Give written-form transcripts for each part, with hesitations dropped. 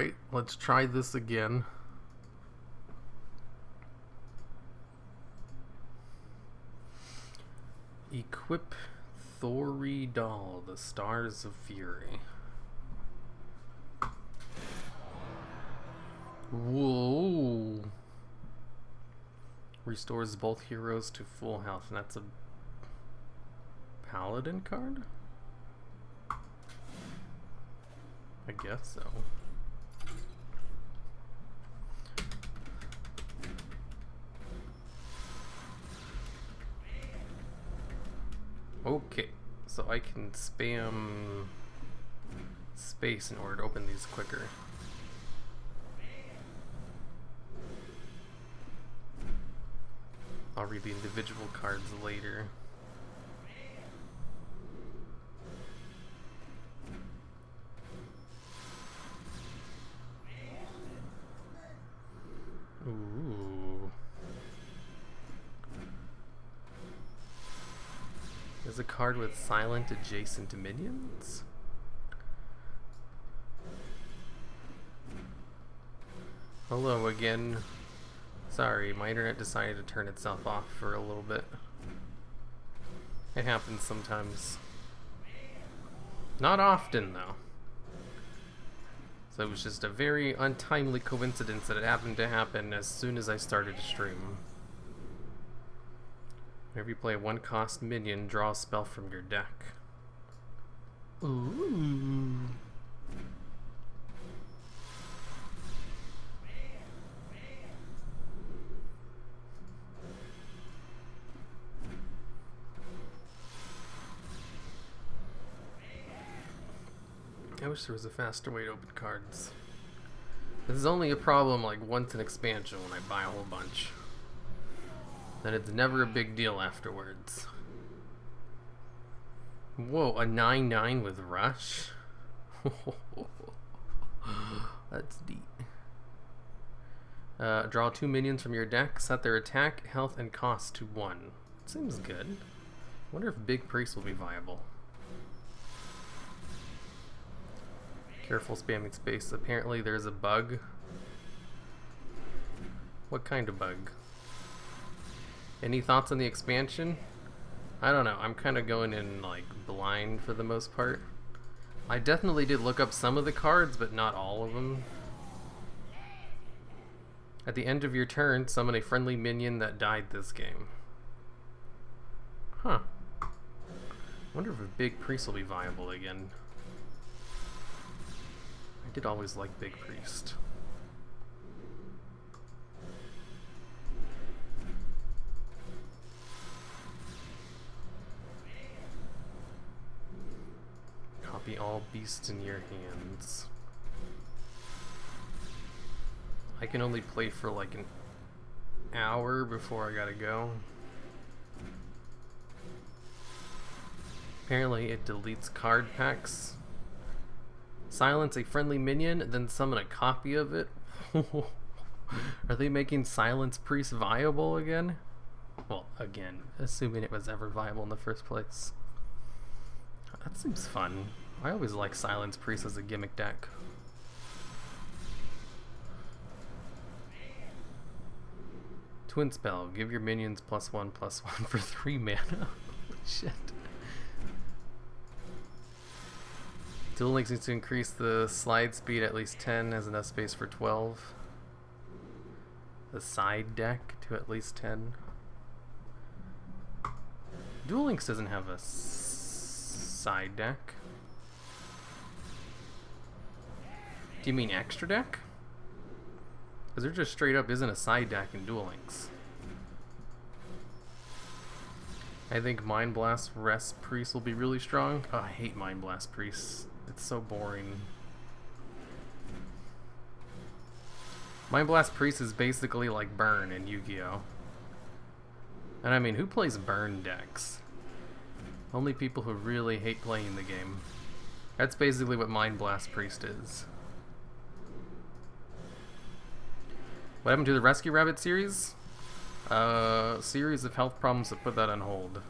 Alright, let's try this again. Equip Thoridal, the Stars of Fury. Whoa. Restores both heroes to full health, and that's a paladin card? I guess so. Okay, so I can spam space in order to open these quicker. I'll read the individual cards later. Ooh. There's a card with silent adjacent minions? Hello again. Sorry, my internet decided to turn itself off for a little bit. It happens sometimes. Not often, though. So it was just a very untimely coincidence that it happened to happen as soon as I started to stream. Whenever you play a one-cost minion, draw a spell from your deck. Ooh. I wish there was a faster way to open cards. This is only a problem like once an expansion when I buy a whole bunch. Then it's never a big deal afterwards. Whoa, a 9/9 with Rush? That's deep. Draw 2 minions from your deck, set their attack, health, and cost to 1. Seems good. Wonder if Big Priest will be viable. Careful spamming space. Apparently there's a bug. What kind of bug? Any thoughts on the expansion? I don't know. I'm kind of going in like blind for the most part. I definitely did look up some of the cards, but not all of them. At the end of your turn, summon a friendly minion that died this game. Huh. Wonder if a Big Priest will be viable again. I did always like Big Priest. Copy all beasts in your hands. I can only play for like an hour before I gotta go. Apparently it deletes card packs. Silence a friendly minion, then summon a copy of it. Are they making Silence Priest viable again? Well, again, assuming it was ever viable in the first place. That seems fun. I always like Silence Priest as a gimmick deck. Twin spell. Give your minions +1/+1 for 3 mana. Holy shit. Duel Links needs to increase the slide speed at least 10, has enough space for 12. The side deck to at least 10. Duel Links doesn't have a side deck. Do you mean extra deck? Because there just straight up isn't a side deck in Duel Links. I think Mind Blast Rest Priest will be really strong. Oh, I hate Mind Blast Priests. It's so boring. Mind Blast Priest is basically like Burn in Yu-Gi-Oh! And I mean, who plays Burn decks? Only people who really hate playing the game. That's basically what Mind Blast Priest is. What happened to the Rescue Rabbit series? Series of health problems that put that on hold.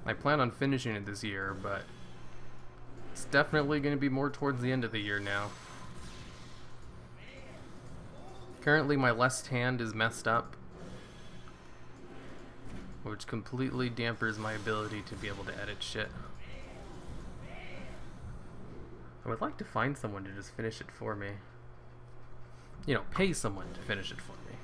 I plan on finishing it this year, but it's definitely going to be more towards the end of the year now. Currently my left hand is messed up, which completely dampers my ability to be able to edit shit. I would like to find someone to just finish it for me. You know, pay someone to finish it for me.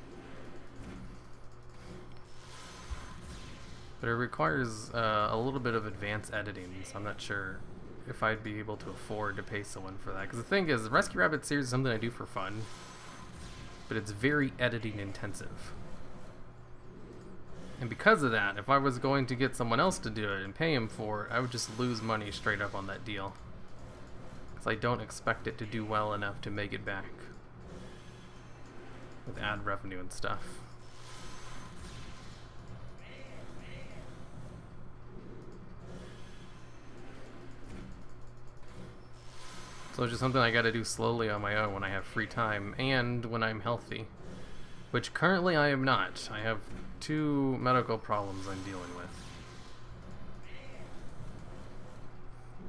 But it requires a little bit of advanced editing, so I'm not sure if I'd be able to afford to pay someone for that. Because the thing is, the Rescue Rabbit series is something I do for fun, but it's very editing intensive. And because of that, if I was going to get someone else to do it and pay him for it, I would just lose money straight up on that deal. Because I don't expect it to do well enough to make it back with ad revenue and stuff. So it's just something I gotta do slowly on my own when I have free time and when I'm healthy. Which currently I am not. I have 2 medical problems I'm dealing with.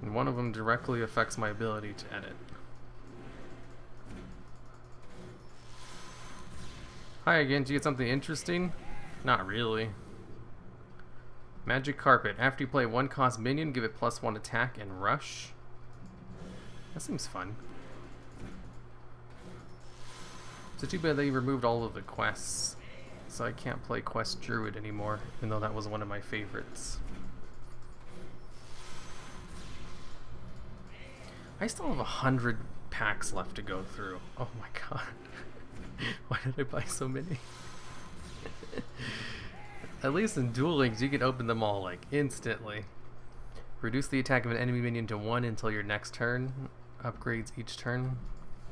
And one of them directly affects my ability to edit. Hi again, did you get something interesting? Not really. Magic Carpet. After you play 1 cost minion, give it +1 attack and rush. That seems fun. It's too bad they removed all of the quests, so I can't play Quest Druid anymore, even though that was one of my favorites. I still have 100 packs left to go through. Oh my god. Why did I buy so many? At least in Duel Links, you can open them all like instantly. Reduce the attack of an enemy minion to 1 until your next turn. Upgrades each turn.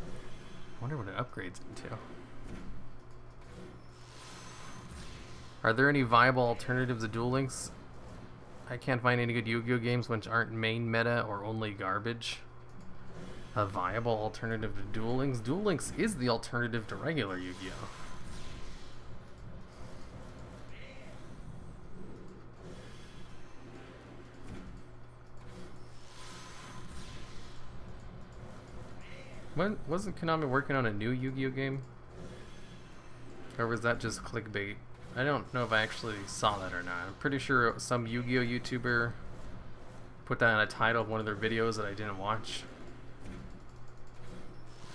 I wonder what it upgrades into. Are there any viable alternatives to Duel Links? I can't find any good Yu-Gi-Oh games which aren't main meta or only garbage. A viable alternative to Duel Links? Duel Links is the alternative to regular Yu-Gi-Oh! Wasn't Konami working on a new Yu-Gi-Oh game? Or was that just clickbait? I don't know if I actually saw that or not. I'm pretty sure some Yu-Gi-Oh YouTuber put that in a title of one of their videos that I didn't watch.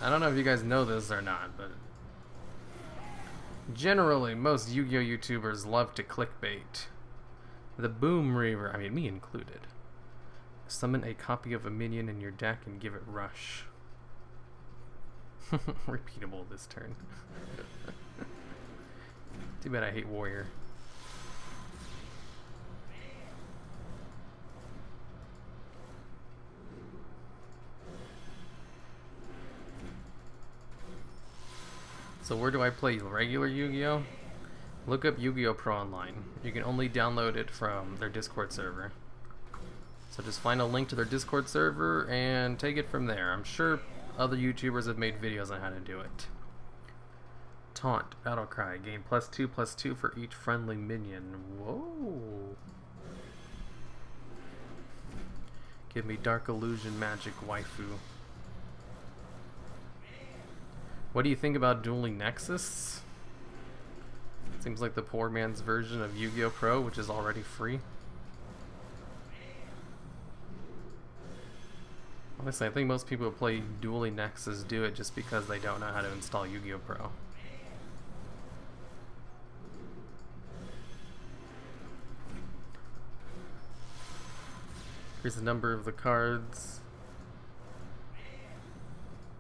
I don't know if you guys know this or not, but generally most Yu-Gi-Oh YouTubers love to clickbait. The Boom Reaver, I mean me included. Summon a copy of a minion in your deck and give it rush. Repeatable this turn. Too bad I hate Warrior. So where do I play regular Yu-Gi-Oh? Look up Yu-Gi-Oh Pro Online. You can only download it from their Discord server. So just find a link to their Discord server and take it from there. I'm sure other YouTubers have made videos on how to do it. Taunt, Battle Cry, gain +2/+2 for each friendly minion. Whoa. Give me Dark Illusion Magic Waifu. What do you think about Dueling Nexus? Seems like the poor man's version of Yu-Gi-Oh! Pro, which is already free. Honestly, I think most people who play Dueling Nexus do it just because they don't know how to install Yu-Gi-Oh! Pro. Here's the number of the cards.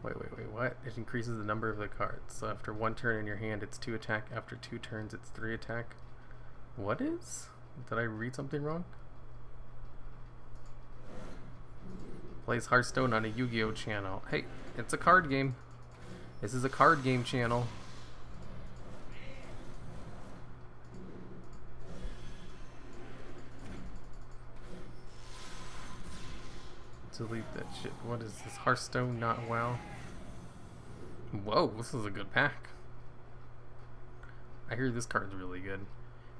Wait, what? It increases the number of the cards. So after 1 turn in your hand, it's 2 attack. After 2 turns, it's 3 attack. What is? Did I read something wrong? Plays Hearthstone on a Yu-Gi-Oh channel. Hey, it's a card game. This is a card game channel. Delete that shit. What is this? Hearthstone not well? Whoa, this is a good pack. I hear this card's really good.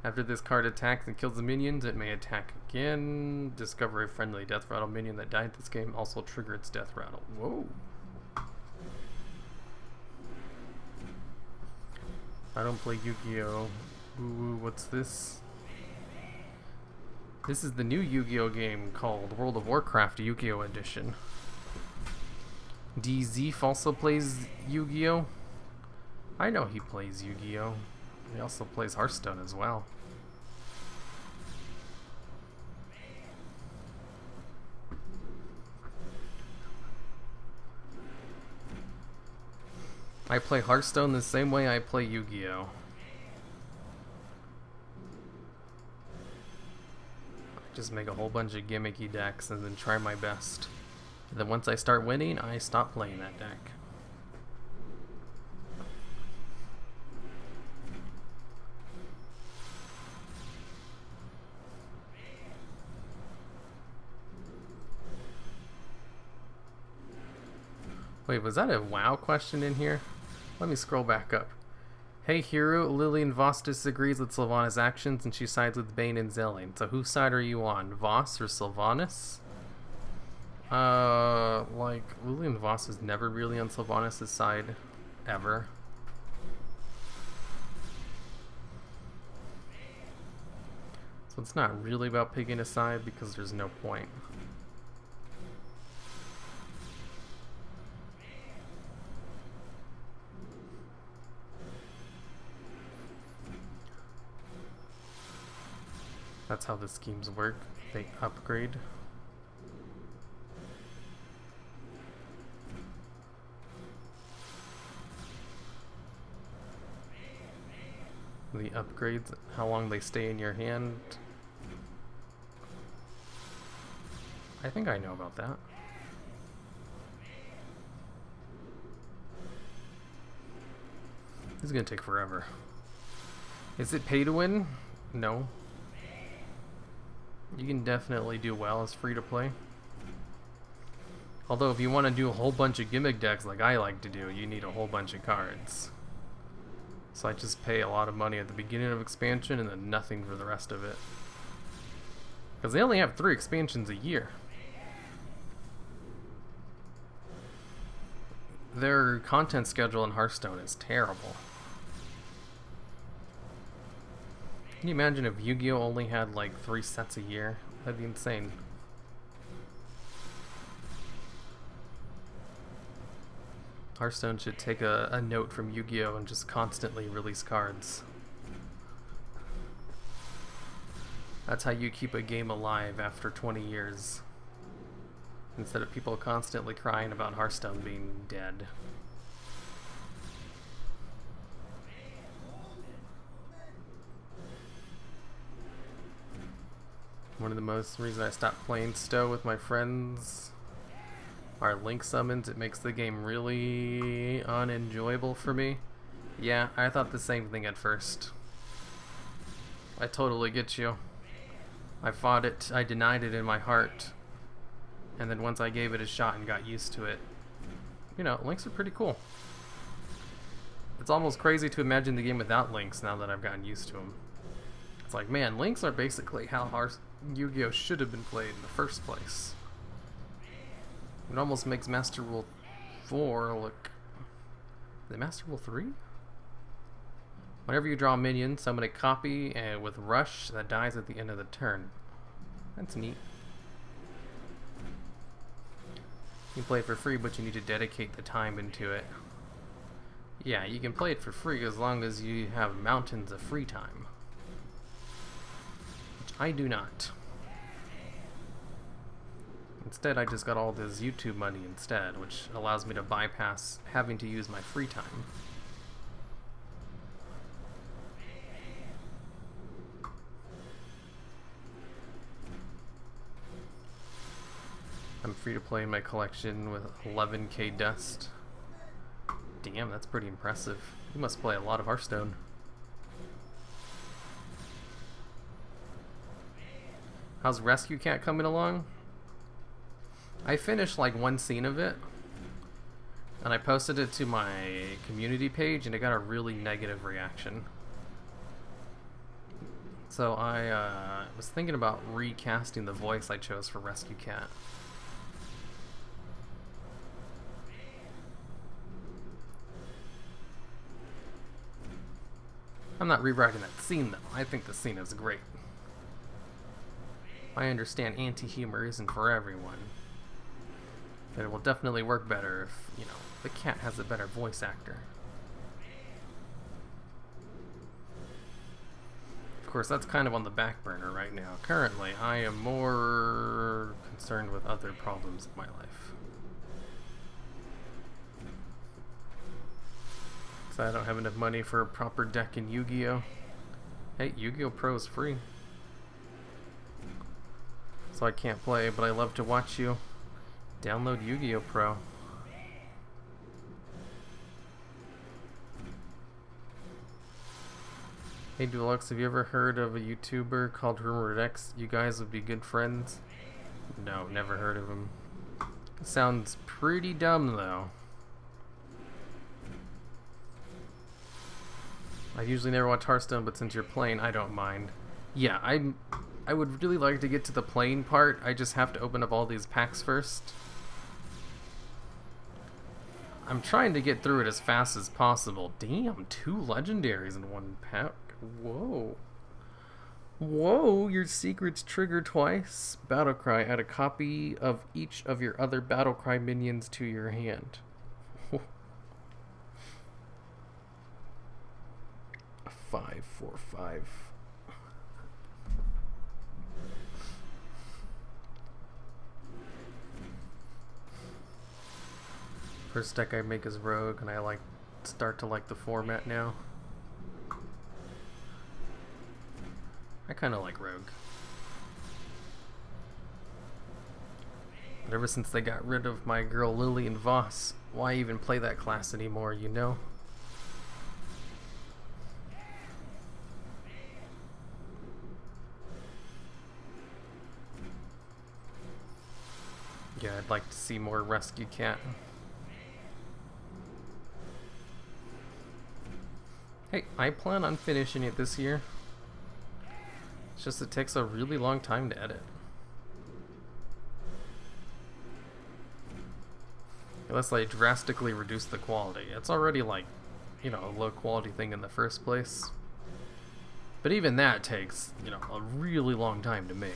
After this card attacks and kills the minions, it may attack again. Discover a friendly Death Rattle minion that died this game. Also trigger its Death Rattle. Whoa. I don't play Yu-Gi-Oh. Ooh, what's this? This is the new Yu-Gi-Oh game called World of Warcraft Yu-Gi-Oh Edition. DZ also plays Yu-Gi-Oh. I know he plays Yu-Gi-Oh. He also plays Hearthstone as well. I play Hearthstone the same way I play Yu-Gi-Oh. Just make a whole bunch of gimmicky decks and then try my best. And then once I start winning, I stop playing that deck. Wait, was that a WoW question in here? Let me scroll back up. Hey Hero, Lillian Voss disagrees with Sylvanas' actions and she sides with Bane and Zellian. So whose side are you on? Voss or Sylvanas? Like, Lillian Voss was never really on Sylvanas' side. Ever. So it's not really about picking a side because there's no point. That's how the schemes work. They upgrade. The upgrades, how long they stay in your hand. I think I know about that. This is gonna take forever. Is it pay to win? No. You can definitely do well as free to play. Although if you want to do a whole bunch of gimmick decks like I like to do, you need a whole bunch of cards. So I just pay a lot of money at the beginning of expansion and then nothing for the rest of it. Because they only have 3 expansions a year. Their content schedule in Hearthstone is terrible. Can you imagine if Yu-Gi-Oh only had like 3 sets a year? That'd be insane. Hearthstone should take a note from Yu-Gi-Oh and just constantly release cards. That's how you keep a game alive after 20 years. Instead of people constantly crying about Hearthstone being dead. One of the most reasons I stopped playing Stowe with my friends are link summons. It makes the game really unenjoyable for me. Yeah, I thought the same thing at first. I totally get you. I fought it, I denied it in my heart. And then once I gave it a shot and got used to it, you know, links are pretty cool. It's almost crazy to imagine the game without links now that I've gotten used to them. It's like, man, links are basically how Yu-Gi-Oh should have been played in the first place. It almost makes Master Rule 4 look... Is it Master Rule 3? Whenever you draw a minion, summon a copy with Rush that dies at the end of the turn. That's neat. You can play it for free, but you need to dedicate the time into it. Yeah, you can play it for free as long as you have mountains of free time. Which I do not. Instead, I just got all this YouTube money instead, which allows me to bypass having to use my free time. I'm free to play in my collection with 11k dust. Damn, that's pretty impressive. You must play a lot of Hearthstone. How's Rescue Cat coming along? I finished like 1 scene of it, and I posted it to my community page, and it got a really negative reaction. So I was thinking about recasting the voice I chose for Rescue Cat. I'm not rewriting that scene, though. I think the scene is great. I understand anti-humor isn't for everyone. But it will definitely work better if, you know, the cat has a better voice actor. Of course, that's kind of on the back burner right now. Currently, I am more concerned with other problems in my life. So I don't have enough money for a proper deck in Yu-Gi-Oh! Hey, Yu-Gi-Oh! Pro is free. So I can't play, but I love to watch you. Download Yu-Gi-Oh! Pro. Hey Deluxe, have you ever heard of a YouTuber called Hirumaredx? You guys would be good friends? No, never heard of him. Sounds pretty dumb though. I usually never watch Hearthstone, but since you're playing, I don't mind. Yeah, I would really like to get to the playing part. I just have to open up all these packs first. I'm trying to get through it as fast as possible. Damn, 2 legendaries in 1 pack. Whoa. Whoa, your secrets trigger twice. Battlecry, add a copy of each of your other Battlecry minions to your hand. 5, 4, 5. First deck I make is Rogue, and I start to like the format now. I kind of like Rogue. But ever since they got rid of my girl Lillian Voss, why even play that class anymore, you know? Yeah, I'd like to see more Rescue Cat. Hey, I plan on finishing it this year. It's just it takes a really long time to edit. Unless I drastically reduce the quality. It's already like, you know, a low quality thing in the first place. But even that takes, you know, a really long time to make.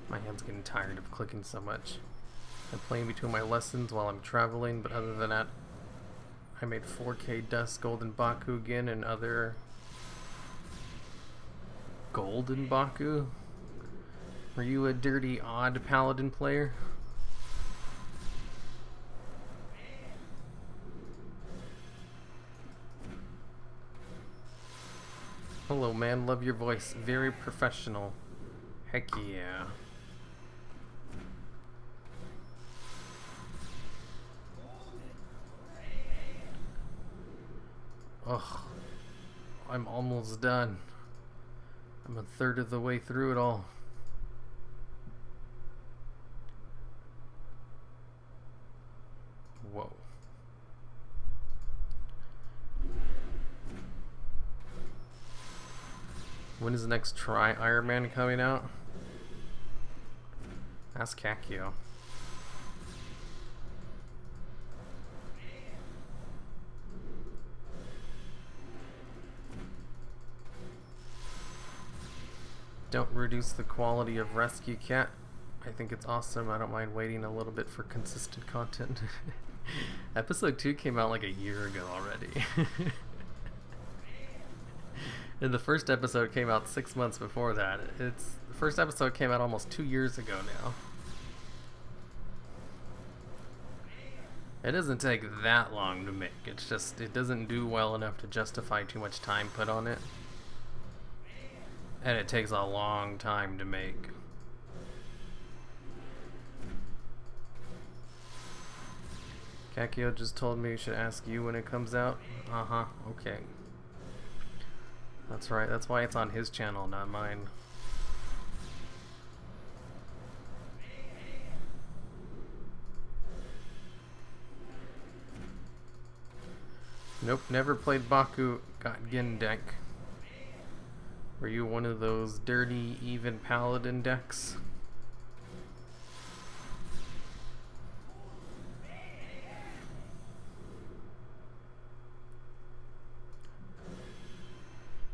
My hand's getting tired of clicking so much. I'm playing between my lessons while I'm traveling, but other than that, I made 4K Dust Golden Bakugan and other Golden Baku. Were you a dirty odd paladin player? Hello man, love your voice. Very professional. Heck yeah. Ugh. I'm almost done. I'm a third of the way through it all. Whoa. When is the next Try Iron Man coming out? Ask Kakio. Don't reduce the quality of Rescue Cat. I think it's awesome. I don't mind waiting a little bit for consistent content. Episode 2 came out like a year ago already. And the first episode came out 6 months before that. The first episode came out almost 2 years ago now. It doesn't take that long to make. It's just, it doesn't do well enough to justify too much time put on it. And it takes a long time to make. Kakio just told me you should ask you when it comes out. Uh-huh, okay. That's right, that's why it's on his channel, not mine. Nope, never played Baku got Gin deck. Were you one of those dirty, even paladin decks?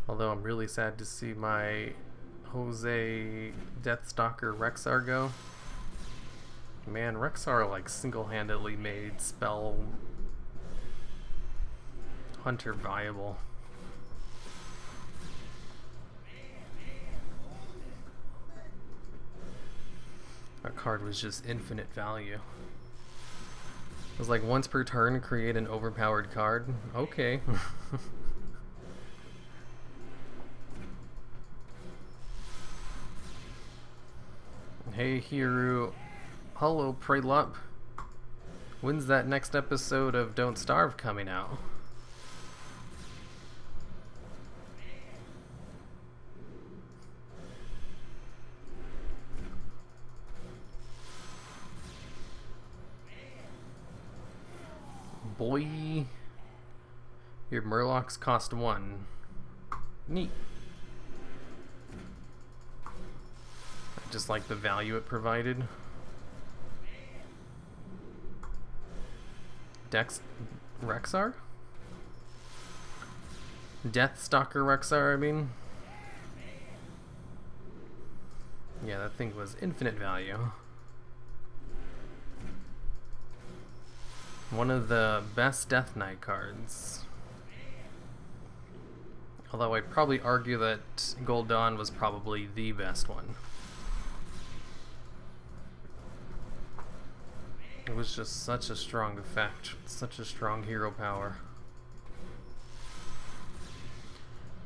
Although I'm really sad to see my Jose Deathstalker Rexar go. Man, Rexar like single-handedly made Spell Hunter viable. That card was just infinite value. It was like once per turn create an overpowered card. Okay. Hey Hiru. Hello Prelup. When's that next episode of Don't Starve coming out? Boy, your Murlocs cost 1. Neat. I just like the value it provided. Dex Rexar? Deathstalker Rexar, I mean. Yeah, that thing was infinite value. One of the best Death Knight cards. Although I'd probably argue that Gold Dawn was probably the best one. It was just such a strong effect, such a strong hero power.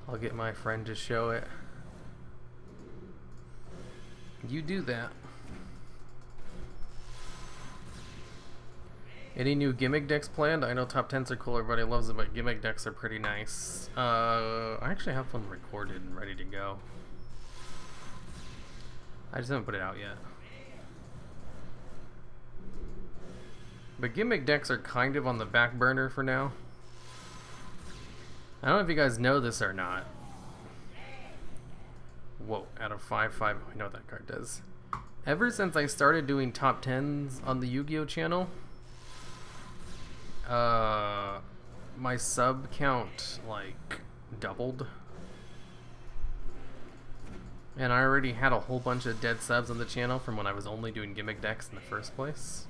I'll get my friend to show it. You do that. Any new gimmick decks planned? I know top 10s are cool, everybody loves them, but gimmick decks are pretty nice. I actually have one recorded and ready to go. I just haven't put it out yet. But gimmick decks are kind of on the back burner for now. I don't know if you guys know this or not. Whoa, out of 5, I know what that card does. Ever since I started doing top 10s on the Yu-Gi-Oh channel, my sub count like doubled. And I already had a whole bunch of dead subs on the channel from when I was only doing gimmick decks in the first place.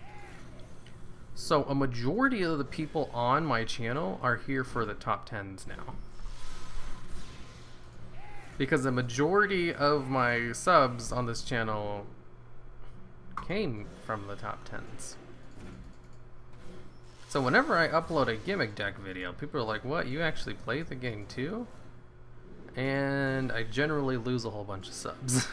So a majority of the people on my channel are here for the top 10s now. Because the majority of my subs on this channel came from the top 10s. So whenever I upload a gimmick deck video, people are like, what, you actually play the game too? And I generally lose a whole bunch of subs.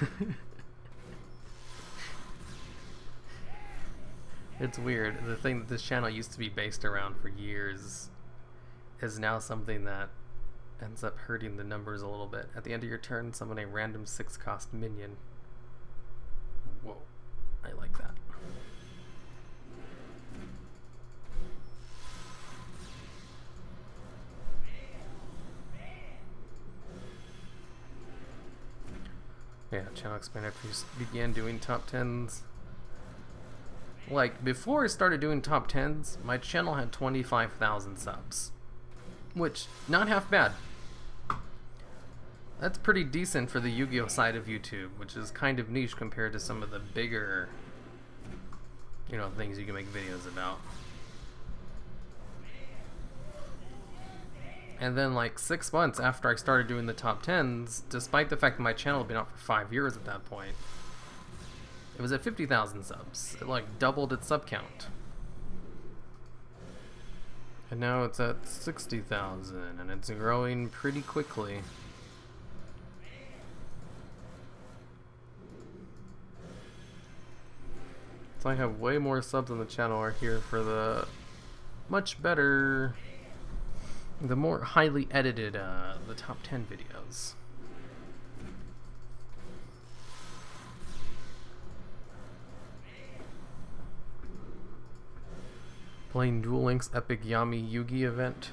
It's weird. The thing that this channel used to be based around for years is now something that ends up hurting the numbers a little bit. At the end of your turn, summon a random 6-cost minion. Whoa. I like that. Yeah, channel expanded after you began doing top 10s. Like, before I started doing top 10s, my channel had 25,000 subs. Which, not half bad. That's pretty decent for the Yu-Gi-Oh side of YouTube, which is kind of niche compared to some of the bigger, you know, things you can make videos about. And then like 6 months after I started doing the top 10s, despite the fact that my channel had been out for 5 years at that point, it was at 50,000 subs. It like doubled its sub count. And now it's at 60,000 and it's growing pretty quickly. So I have way more subs on the channel are here for the much better, the more highly edited, the top 10 videos. Playing Duel Links Epic Yami Yugi event.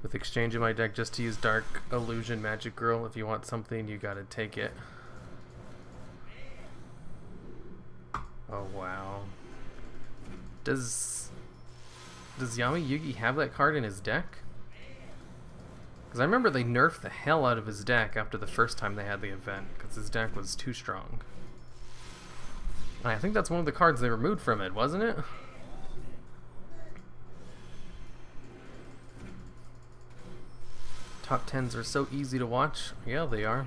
With exchange in my deck just to use Dark Illusion Magic Girl. If you want something, you gotta take it. Oh wow. Does Yami Yugi have that card in his deck? Because I remember they nerfed the hell out of his deck after the first time they had the event, because his deck was too strong. And I think that's one of the cards they removed from it, wasn't it? Top 10s are so easy to watch. Yeah, they are.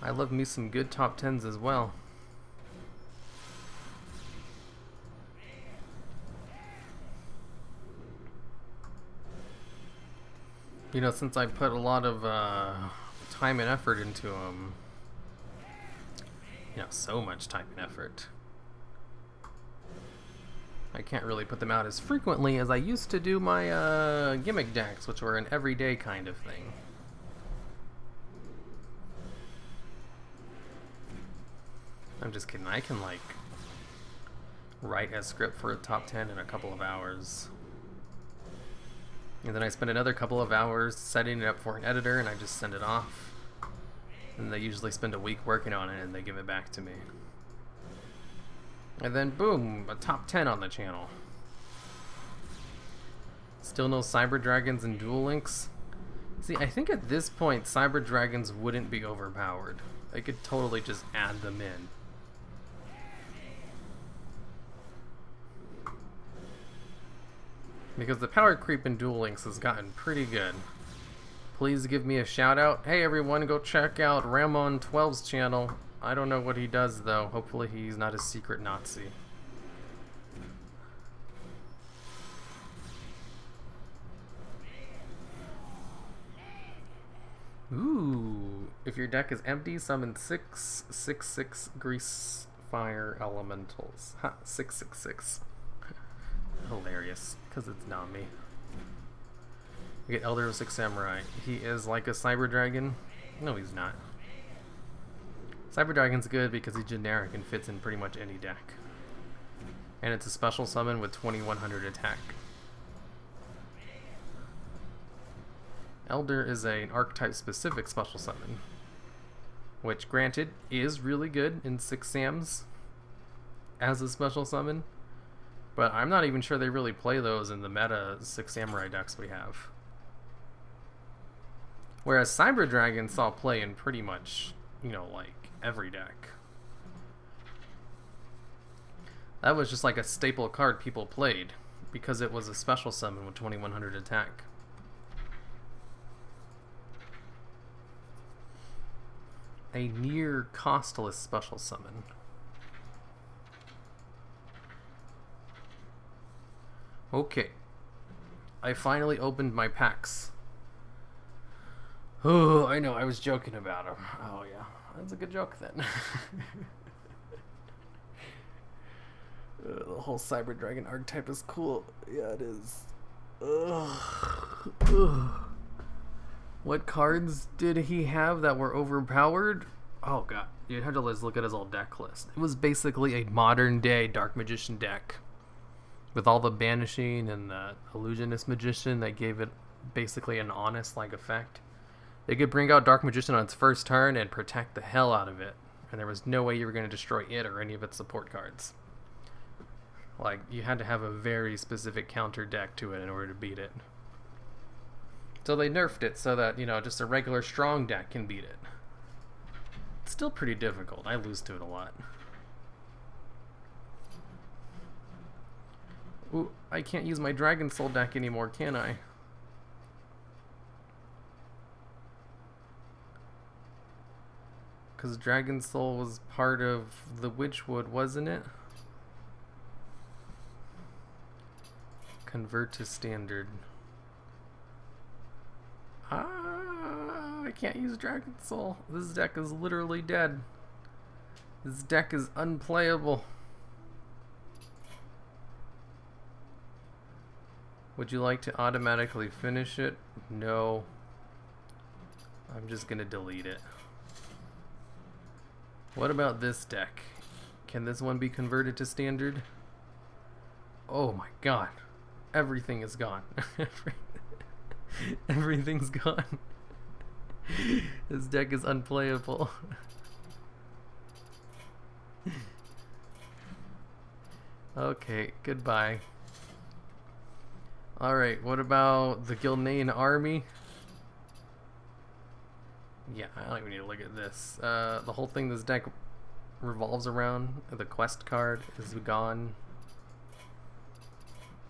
I love me some good top 10s as well. You know, since I put a lot of time and effort into them, you know, so much time and effort, I can't really put them out as frequently as I used to do my gimmick decks, which were an everyday kind of thing. I'm just kidding. I can, like, write a script for a top 10 in a couple of hours. And then I spend another couple of hours setting it up for an editor, and I just send it off. And they usually spend a week working on it, and they give it back to me. And then, boom, a top 10 on the channel. Still no Cyber Dragons and Duel Links. See, I think at this point, Cyber Dragons wouldn't be overpowered. I could totally just add them in. Because the power creep in Duel Links has gotten pretty good. Please give me a shout out. Hey everyone, go check out Ramon12's channel. I don't know what he does though. Hopefully he's not a secret Nazi. Ooh. If your deck is empty, summon 6/6/6 Grease Fire Elementals. Ha, 6/6/6. Hilarious, because it's not me. You get Elder of Six Samurai. He is like a Cyber Dragon. No, he's not. Cyber Dragon's good because he's generic and fits in pretty much any deck. And it's a special summon with 2100 attack. Elder is an archetype specific special summon, which granted is really good in 6 Sams as a special summon. But I'm not even sure they really play those in the meta 6 Samurai decks we have. Whereas Cyber Dragon saw play in pretty much, you know, like every deck. That was just like a staple card people played because it was a special summon with 2100 attack. A near costless special summon. Okay, I finally opened my packs. Oh, I know, I was joking about them. Oh yeah, that's a good joke then. The whole Cyber Dragon archetype is cool. Yeah, it is. Ugh. Ugh. What cards did he have that were overpowered? Oh god, you had to just look at his old deck list. It was basically a modern day Dark Magician deck. With all the banishing and the illusionist magician that gave it basically an honest-like effect. It could bring out Dark Magician on its first turn and protect the hell out of it. And there was no way you were going to destroy it or any of its support cards. Like, you had to have a very specific counter deck to it in order to beat it. So they nerfed it so that, you know, just a regular strong deck can beat it. It's still pretty difficult. I lose to it a lot. Ooh, I can't use my Dragon Soul deck anymore, can I? Because Dragon Soul was part of the Witchwood, wasn't it? Convert to standard. I can't use Dragon Soul. This deck is literally dead. This deck is unplayable. Would you like to automatically finish it? No. I'm just gonna delete it. What about this deck? Can this one be converted to standard? Oh my god. Everything is gone. Everything's gone. This deck is unplayable. Okay, goodbye. Alright, what about the Gilnean army? Yeah, I don't even need to look at this. The whole thing this deck revolves around, the quest card is gone.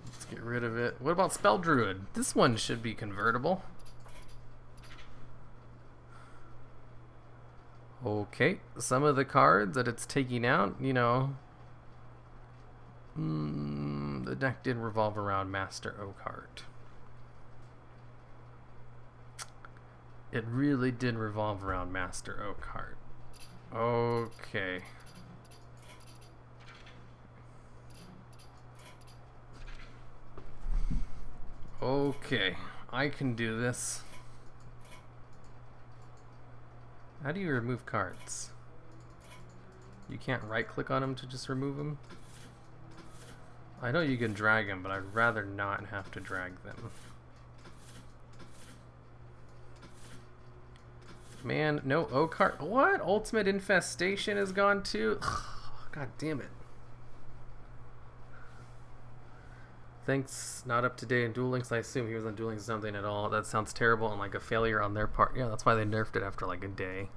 Let's get rid of it. What about Spell Druid? This one should be convertible. Okay, some of the cards that it's taking out, you know, the deck did revolve around Master Oakheart. It really did revolve around Master Oakheart. Okay. Okay, I can do this. How do you remove cards? You can't right click on them to just remove them? I know you can drag them, but I'd rather not have to drag them. Man, no Oakheart. What? Ultimate Infestation is gone too? God damn it. Thanks, not up to date in Duel Links. I assume he was on Duel Links something at all. That sounds terrible and like a failure on their part. Yeah, that's why they nerfed it after like a day.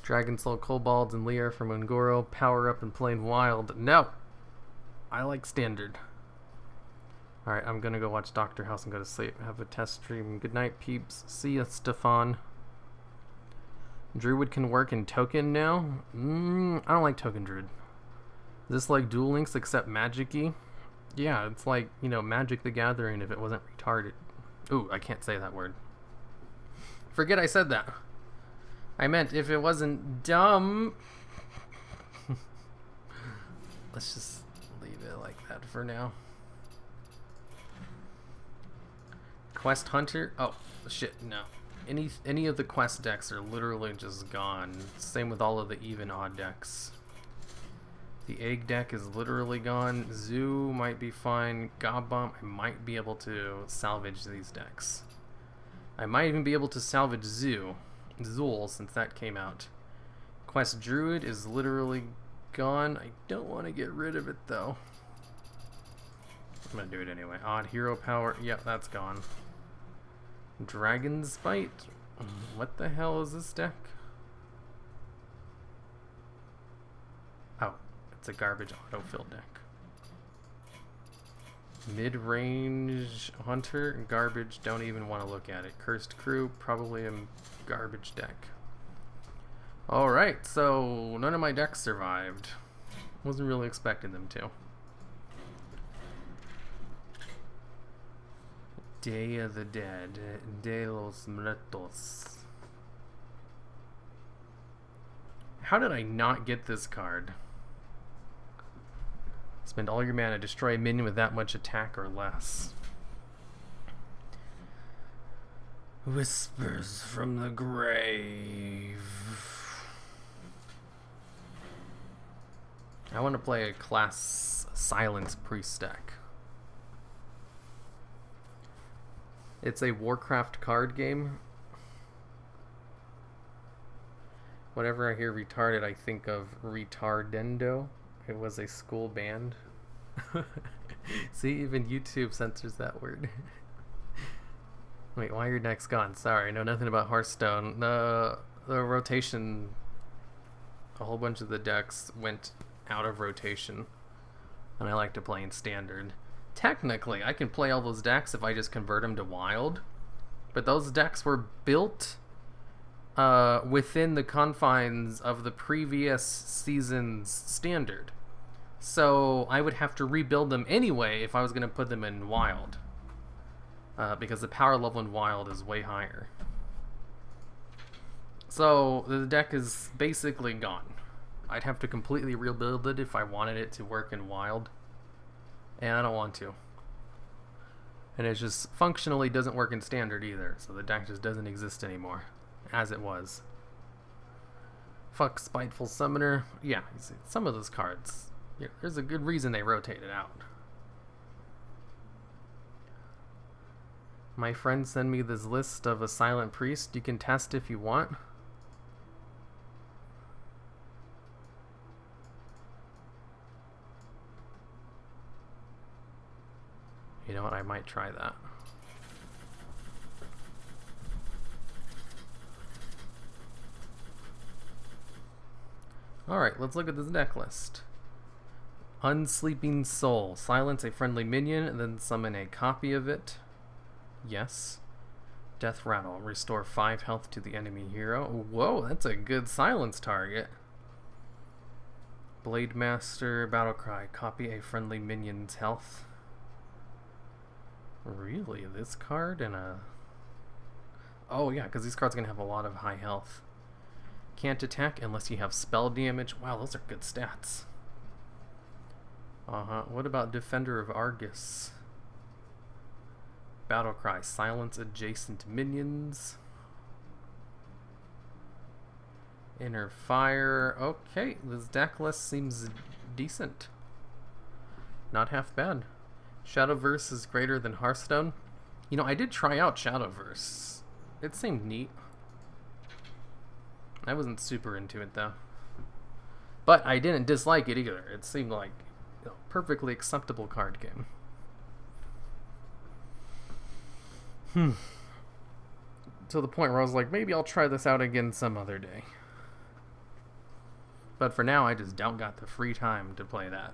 Dragon Soul, Kobolds, and Lear from Ungoro. Power up and playing wild. No! I like standard. Alright, I'm gonna go watch Dr. House and go to sleep. Have a test stream. Good night, peeps. See ya, Stefan. Druid can work in token now? I don't like token Druid. Is this like Duel Links except magic-y? Yeah, it's like, you know, Magic the Gathering if it wasn't retarded. Ooh, I can't say that word. Forget I said that. I meant if it wasn't dumb. Let's just leave it like that for now. Quest Hunter? Oh, shit, no. Any of the quest decks are literally just gone. Same with all of the even odd decks. The egg deck is literally gone. Zoo might be fine. Gobbomb, I might be able to salvage these decks. I might even be able to salvage Zool, since that came out. Quest Druid is literally gone. I don't want to get rid of it, though. I'm going to do it anyway. Odd Hero Power. Yep, that's gone. Dragon's Bite. What the hell is this deck? Oh, it's a garbage autofill deck. Mid-range Hunter, garbage, don't even want to look at it. Cursed Crew, probably a garbage deck. Alright, so none of my decks survived. Wasn't really expecting them to. Day of the Dead, De los Muertos. How did I not get this card? Spend all your mana, destroy a minion with that much attack or less. Whispers from the grave. I want to play a class Silence Priest deck. It's a Warcraft card game. Whenever I hear retarded, I think of Retardendo. It was a school band. See, even YouTube censors that word. Wait, why are your decks gone? Sorry, I know nothing about Hearthstone. The rotation, a whole bunch of the decks went out of rotation, and I like to play in standard. Technically, I can play all those decks if I just convert them to wild, but those decks were built within the confines of the previous season's standard. So I would have to rebuild them anyway if I was going to put them in wild. Because the power level in wild is way higher. So the deck is basically gone. I'd have to completely rebuild it if I wanted it to work in wild. And I don't want to. And it just functionally doesn't work in standard either. So the deck just doesn't exist anymore. As it was. Fuck Spiteful Summoner. Yeah, some of those cards. Yeah, there's a good reason they rotate it out. My friend sent me this list of a silent priest. You can test if you want. You know what? I might try that. Alright, let's look at this deck list. Unsleeping Soul. Silence a friendly minion, and then summon a copy of it. Yes. Death Rattle. Restore 5 health to the enemy hero. Whoa, that's a good silence target. Blade Master. Battlecry. Copy a friendly minion's health. Really? This card and a... Oh yeah, because these cards are going to have a lot of high health. Can't attack unless you have spell damage. Wow, those are good stats. What about Defender of Argus? Battlecry. Silence adjacent minions. Inner Fire. Okay, this deck list seems decent. Not half bad. Shadowverse is greater than Hearthstone. You know, I did try out Shadowverse. It seemed neat. I wasn't super into it though. But I didn't dislike it either. It seemed like a perfectly acceptable card game. To the point where I was like, maybe I'll try this out again some other day. But for now, I just don't got the free time to play that.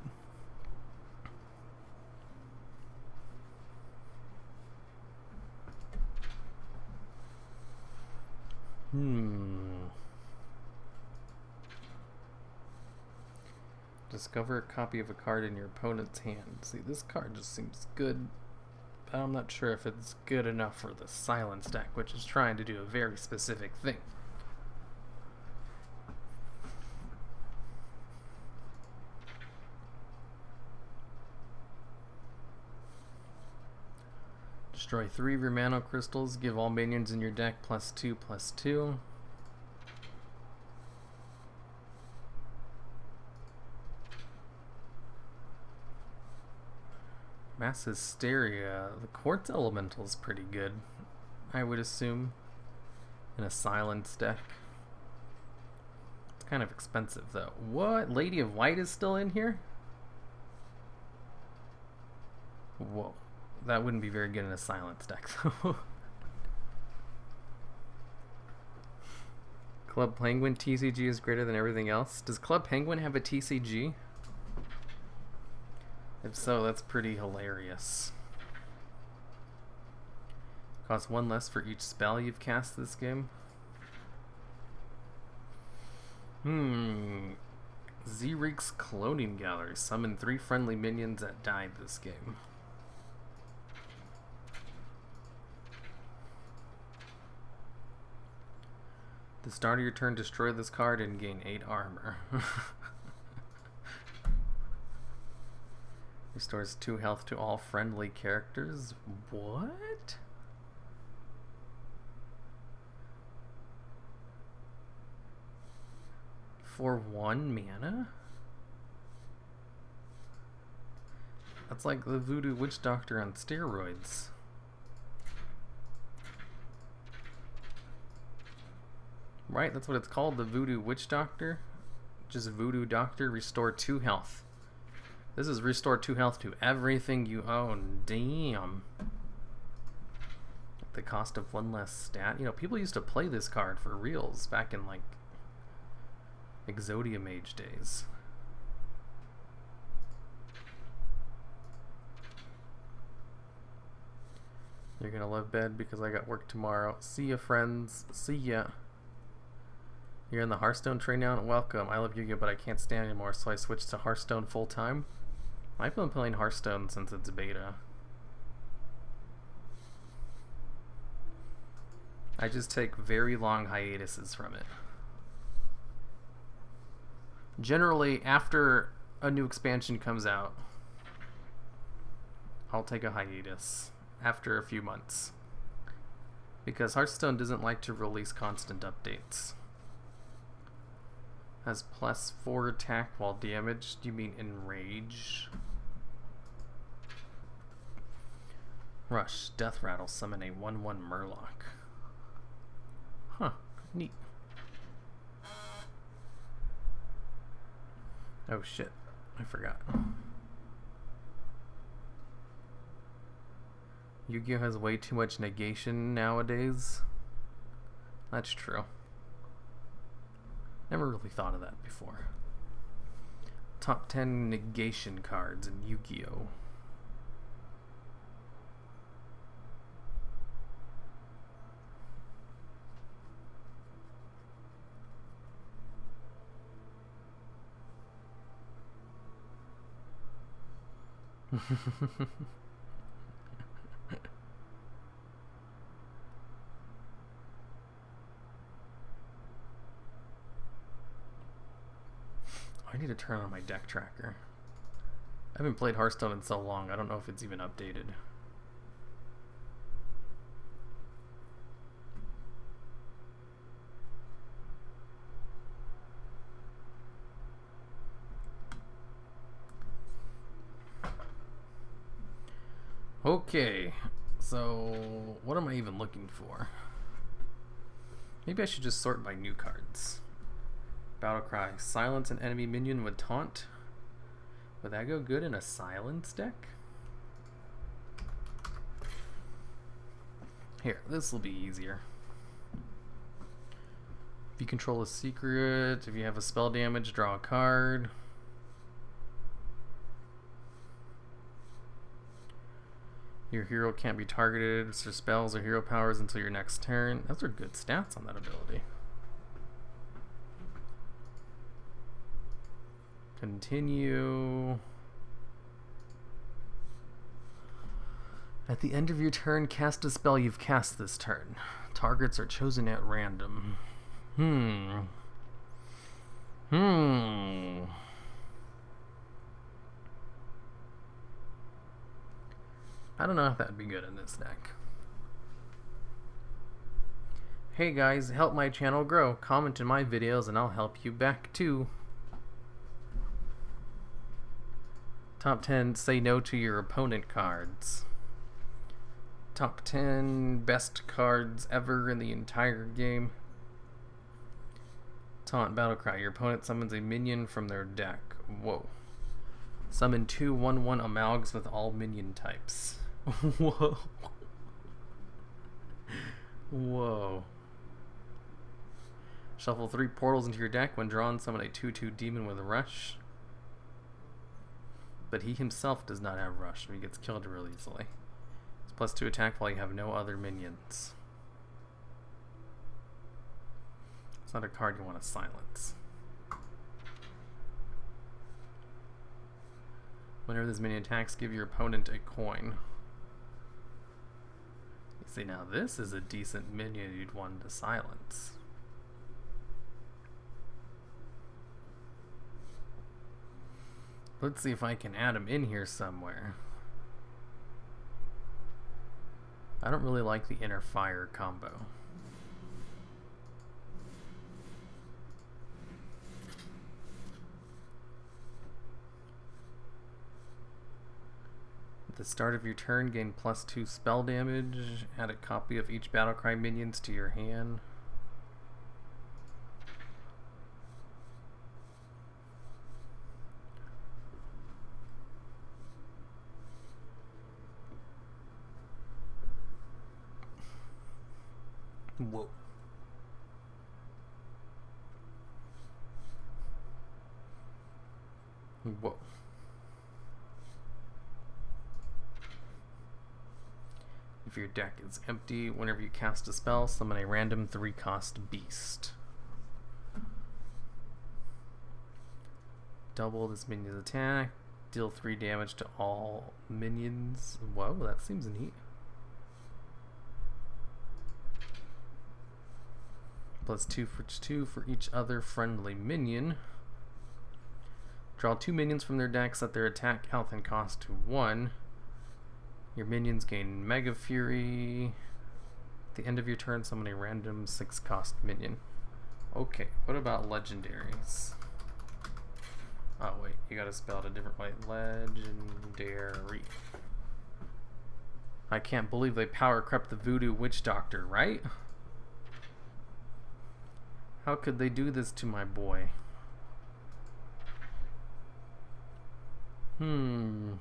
Discover a copy of a card in your opponent's hand. See, this card just seems good, but I'm not sure if it's good enough for the silence deck, which is trying to do a very specific thing. Destroy 3 of your mana crystals. Give all minions in your deck +2/+2. Mass Hysteria. The Quartz Elemental is pretty good, I would assume, in a silence deck. It's kind of expensive, though. What? Lady of White is still in here? Whoa. That wouldn't be very good in a silence deck, though. Club Penguin TCG is greater than everything else. Does Club Penguin have a TCG? If so, that's pretty hilarious. Costs 1 less for each spell you've cast this game. Zerik's Cloning Gallery. Summon 3 friendly minions that died this game. The start of your turn, destroy this card and gain 8 armor. Restores 2 health to all friendly characters. What? For 1 mana? That's like the Voodoo Witch Doctor on steroids. Right, that's what it's called, the Voodoo Witch Doctor. Just Voodoo Doctor, restore 2 health. This is restore 2 health to everything you own. Damn. At the cost of 1 less stat. You know, people used to play this card for reals back in, like, Exodia Mage days. You're gonna love bed because I got work tomorrow. See ya, friends. See ya. You're in the Hearthstone train now? Welcome. I love Yu-Gi-Oh, but I can't stand anymore, so I switched to Hearthstone full-time. I've been playing Hearthstone since its beta. I just take very long hiatuses from it. Generally, after a new expansion comes out, I'll take a hiatus after a few months. Because Hearthstone doesn't like to release constant updates. Has +4 attack while damaged. Do you mean enrage? Rush, Death Rattle, summon a 1/1 Murloc. Huh, neat. Oh shit, I forgot. Yu-Gi-Oh has way too much negation nowadays. That's true. Never really thought of that before. Top 10 negation cards in Yu-Gi-Oh. I need to turn on my deck tracker. I haven't played Hearthstone in so long, I don't know if it's even updated. Okay, so what am I even looking for? Maybe I should just sort by new cards. Battlecry. Silence an enemy minion with taunt. Would that go good in a silence deck? Here, this will be easier. If you control a secret, if you have a spell damage, draw a card. Your hero can't be targeted with your spells or hero powers until your next turn. Those are good stats on that ability. Continue. At the end of your turn, cast a spell you've cast this turn. Targets are chosen at random. I don't know if that'd be good in this deck. Hey guys, help my channel grow. Comment in my videos and I'll help you back too. Top 10 say no to your opponent cards. Top 10 best cards ever in the entire game. Taunt Battlecry. Your opponent summons a minion from their deck. Whoa. Summon 2 1/1 Amalgs with all minion types. Whoa. Whoa. Shuffle 3 portals into your deck. When drawn, summon a 2/2 demon with Rush. But he himself does not have Rush, so he gets killed real easily. It's +2 attack while you have no other minions. It's not a card you want to silence. Whenever this minion attacks, give your opponent a coin. You see, now this is a decent minion you'd want to silence. Let's see if I can add him in here somewhere. I don't really like the Inner Fire combo. At the start of your turn, gain +2 spell damage. Add a copy of each Battlecry minions to your hand. Whoa. Whoa. If your deck is empty, whenever you cast a spell, summon a random 3-cost beast. Double this minion's attack. Deal 3 damage to all minions. Whoa, that seems neat. +2 for each other friendly minion. Draw 2 minions from their deck, set their attack, health, and cost to 1. Your minions gain Mega Fury. At the end of your turn, summon a random 6-cost minion. Okay, what about legendaries? Oh wait, you gotta spell it a different way. Legendary. I can't believe they power crept the voodoo witch doctor, right? How could they do this to my boy? None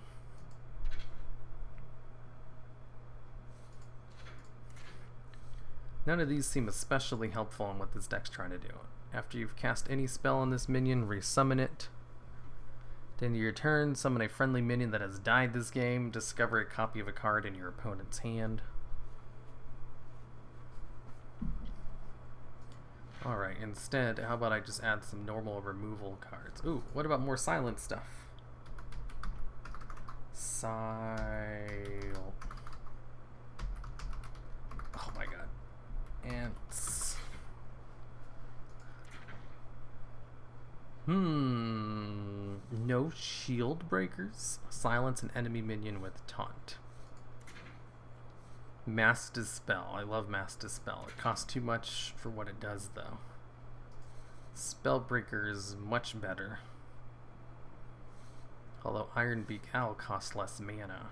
of these seem especially helpful in what this deck's trying to do. After you've cast any spell on this minion, resummon it. At the end of your turn, summon a friendly minion that has died this game. Discover a copy of a card in your opponent's hand. Alright, instead, how about I just add some normal removal cards? Ooh, what about more silent stuff? Oh my god. Ants. No shield breakers. Silence an enemy minion with taunt. Mass Dispel. I love Mass Dispel. It costs too much for what it does, though. Spellbreaker is much better. Although Ironbeak Owl costs less mana.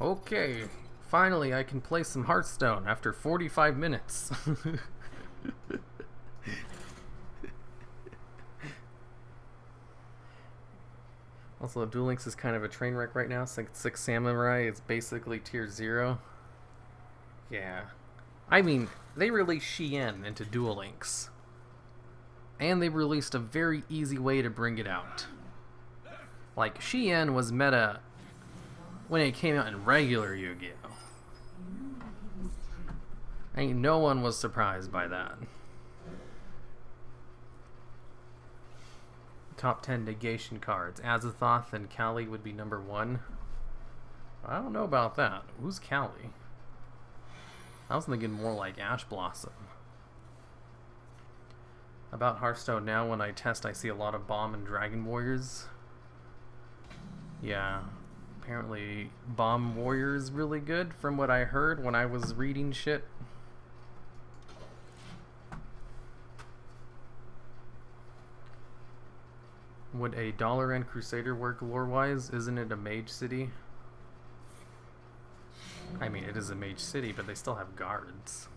Okay, finally I can play some Hearthstone after 45 minutes. Also, Duel Links is kind of a train wreck right now. It's like Six Samurai is basically tier 0. Yeah. I mean, they released Shien into Duel Links. And they released a very easy way to bring it out. Like, Shien was meta when it came out in regular Yu-Gi-Oh! I mean, no one was surprised by that. Top 10 negation cards. Azathoth and Kali would be number 1. I don't know about that. Who's Kali? I was thinking more like Ash Blossom. About Hearthstone now, when I test, I see a lot of Bomb and Dragon Warriors. Yeah. Apparently, Bomb Warrior is really good from what I heard when I was reading shit. Would a Dollar-End Crusader work lore-wise? Isn't it a mage city? I mean, it is a mage city, but they still have guards.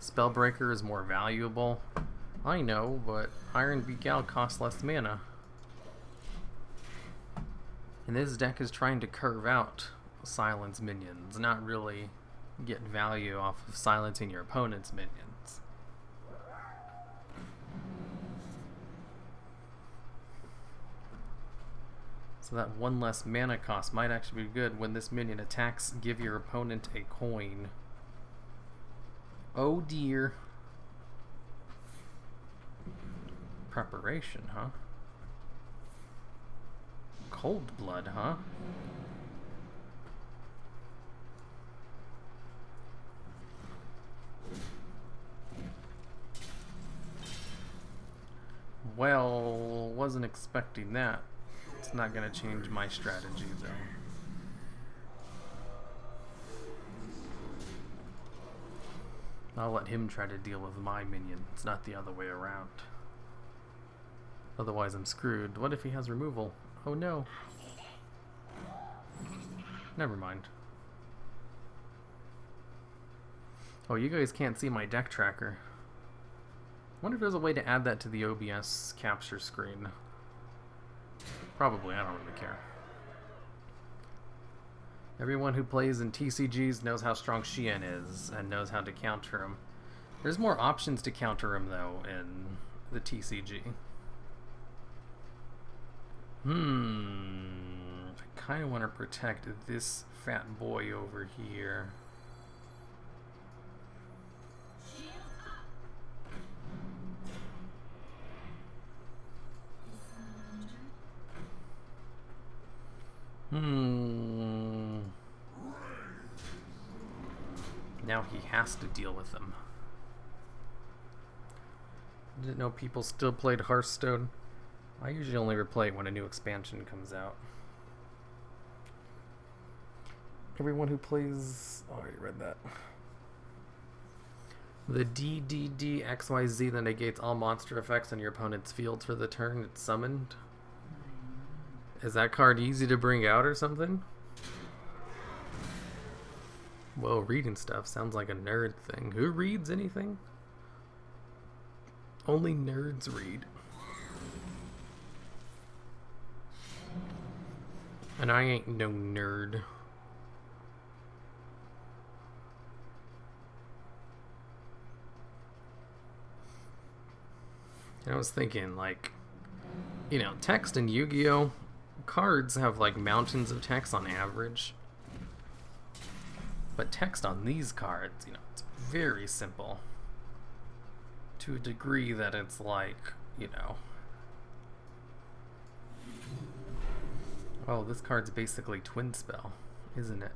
Spellbreaker is more valuable. I know, but Ironbeak Owl costs less mana. And this deck is trying to curve out silence minions, not really get value off of silencing your opponent's minions. So that one less mana cost might actually be good. When this minion attacks, give your opponent a coin. Oh dear. Preparation, huh? Cold blood, huh? Well, wasn't expecting that. It's not gonna change my strategy, though. I'll let him try to deal with my minions, not the other way around. Otherwise I'm screwed. What if he has removal? Oh no. Never mind. Oh, you guys can't see my deck tracker. Wonder if there's a way to add that to the OBS capture screen. Probably, I don't really care. Everyone who plays in TCGs knows how strong Shien is and knows how to counter him. There's more options to counter him, though, in the TCG. I kind of want to protect this fat boy over here. Now he has to deal with them. Didn't know people still played Hearthstone. I usually only replay it when a new expansion comes out. Everyone who plays... Oh, I already read that. The DDDXYZ that negates all monster effects on your opponent's fields for the turn it's summoned. Is that card easy to bring out or something? Well, reading stuff sounds like a nerd thing. Who reads anything? Only nerds read. And I ain't no nerd. I was thinking, like, you know, text in Yu-Gi-Oh! Cards have, like, mountains of text on average. But text on these cards, you know, it's very simple. To a degree that it's like, you know... Oh, this card's basically Twin Spell, isn't it?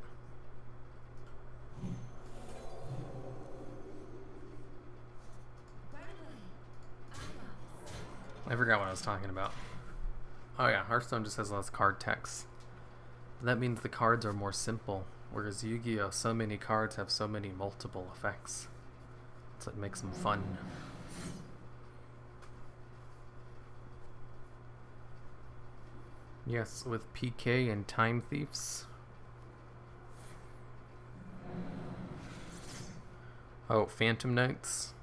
I forgot what I was talking about. Oh yeah, Hearthstone just has less card text. That means the cards are more simple, whereas Yu-Gi-Oh! So many cards have so many multiple effects. So it makes them fun. Yes, with PK and Time Thieves. Oh, Phantom Knights.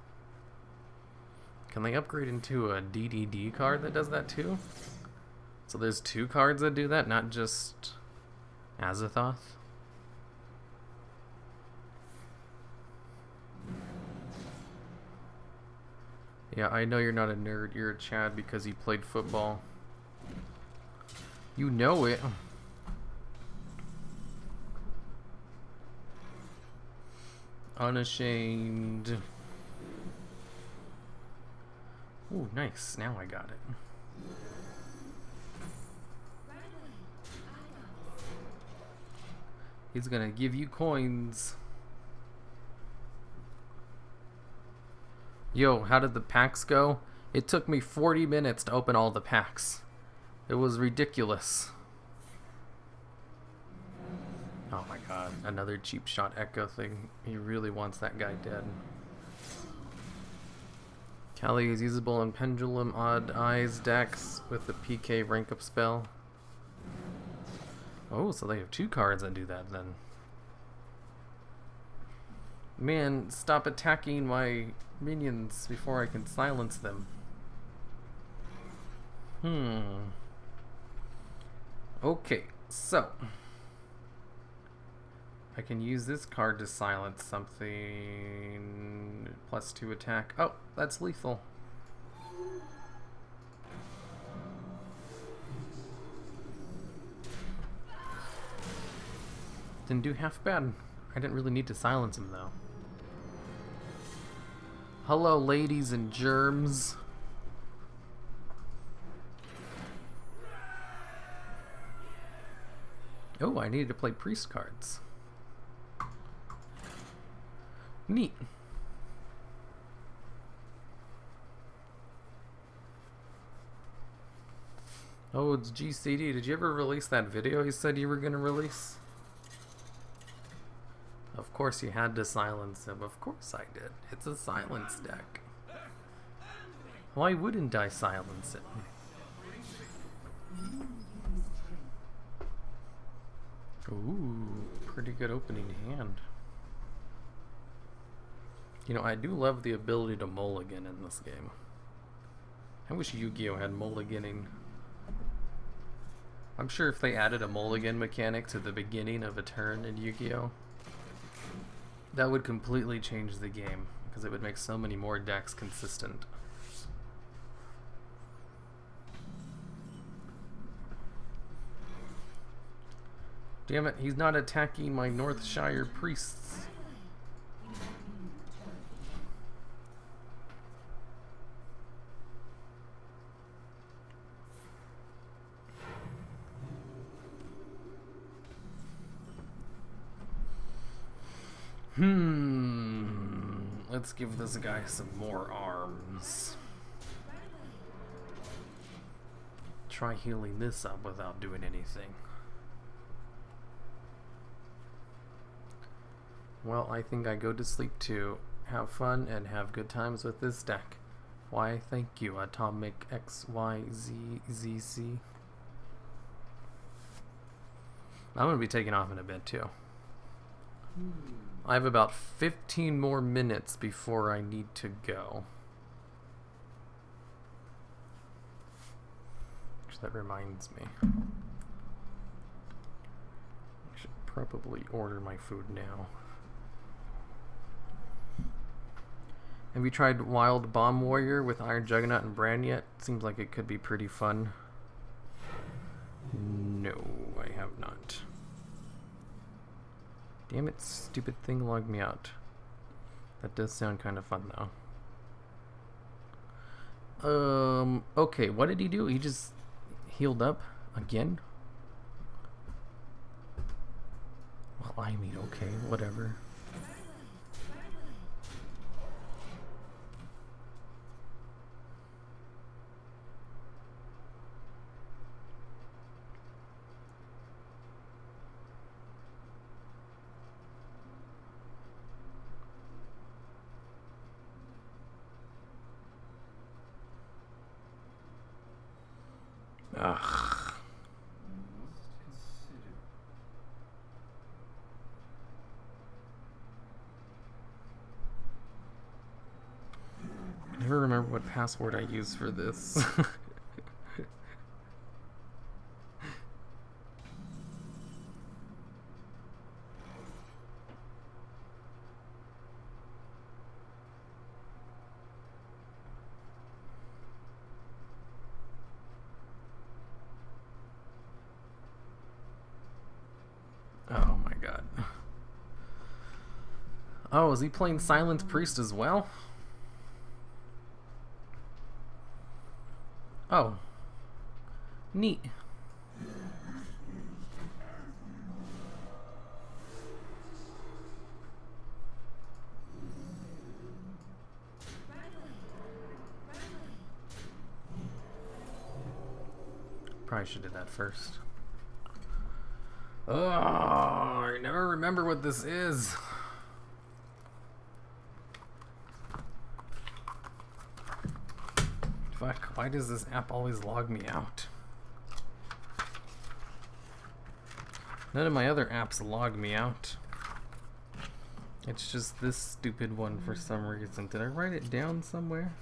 Can they upgrade into a DDD card that does that too? So there's two cards that do that, not just Azathoth? Yeah, I know you're not a nerd. You're a Chad because you played football. You know it. Unashamed. Ooh, nice. Now I got it. He's gonna give you coins. Yo, how did the packs go? It took me 40 minutes to open all the packs. It was ridiculous. Oh my god, another cheap shot echo thing. He really wants that guy dead. Kali is usable in Pendulum Odd Eyes decks with the PK rank up spell. Oh, so they have two cards that do that then. Man, stop attacking my minions before I can silence them. Okay, so I can use this card to silence something. +2 attack. Oh, that's lethal. Didn't do half bad. I didn't really need to silence him though. Hello, ladies and germs. Oh, I needed to play priest cards. Neat. Oh, it's GCD. Did you ever release that video you said you were going to release? Of course you had to silence him. Of course I did. It's a silence deck. Why wouldn't I silence it? Ooh, pretty good opening hand. You know, I do love the ability to mulligan in this game. I wish Yu-Gi-Oh! Had mulliganing. I'm sure if they added a mulligan mechanic to the beginning of a turn in Yu-Gi-Oh! That would completely change the game, because it would make so many more decks consistent. Damn it, he's not attacking my Northshire priests. Let's give this guy some more arms. Try healing this up without doing anything. Well, I think I go to sleep too. Have fun and have good times with this deck. Why, thank you, Atomic XYZZC. I'm going to be taking off in a bit too. I have about 15 more minutes before I need to go. Actually, that reminds me. I should probably order my food now. Have you tried Wild Bomb Warrior with Iron Juggernaut and Bran yet? Seems like it could be pretty fun. No, I have not. Damn it, stupid thing logged me out. That does sound kind of fun though. Okay, what did he do? He just healed up again? Well, I mean, okay, whatever. Ugh. I never remember what password I use for this. Oh my god. Oh, is he playing Silent Priest as well? Oh. Neat. Probably should have did that first. Oh, I never remember what this is. Fuck, why does this app always log me out? None of my other apps log me out. It's just this stupid one for some reason. Did I write it down somewhere?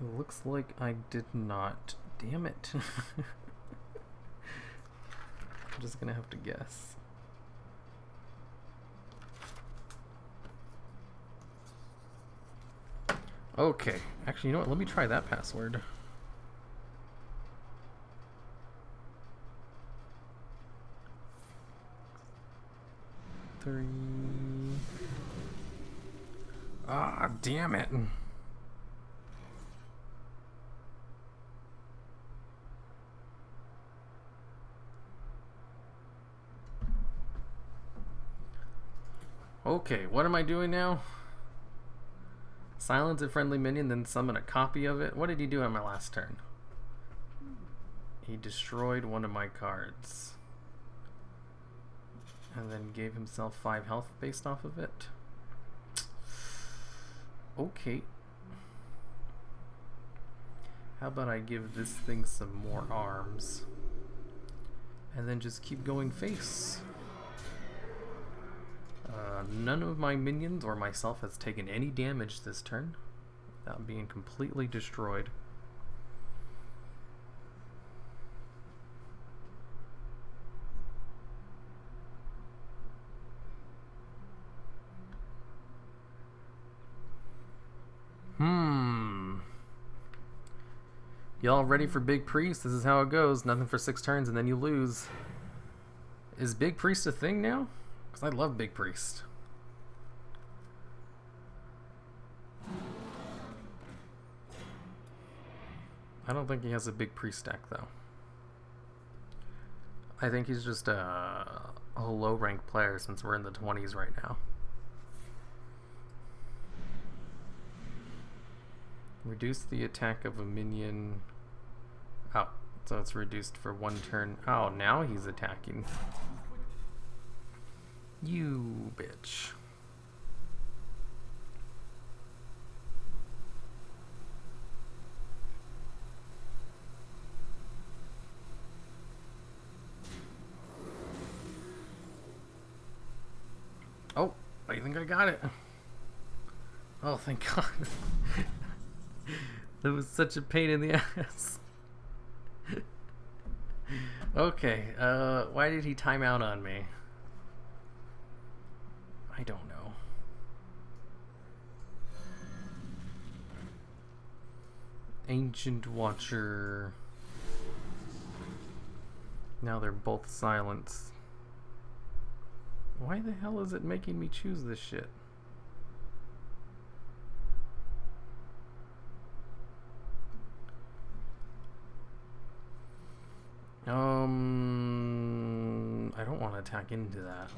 It looks like I did not. Damn it. I'm just gonna have to guess. Okay. Actually, you know what? Let me try that password. Ah, damn it. Okay, what am I doing now? Silence a friendly minion, then summon a copy of it. What did he do on my last turn? He destroyed one of my cards. And then gave himself 5 health based off of it. Okay. How about I give this thing some more arms? And then just keep going face. None of my minions or myself has taken any damage this turn without being completely destroyed. Y'all ready for Big Priest? This is how it goes. Nothing for 6 turns and then you lose. Is Big Priest a thing now? Because I love Big Priest. I don't think he has a Big Priest deck though. I think he's just a low rank player since we're in the 20s right now. Reduce the attack of a minion. Oh, so it's reduced for 1 turn. Oh, now he's attacking. You bitch. Oh, I think I got it. Oh, thank God. That was such a pain in the ass. Okay, why did he time out on me? I don't know. Ancient Watcher. Now they're both silenced. Why the hell is it making me choose this shit? I don't want to attack into that.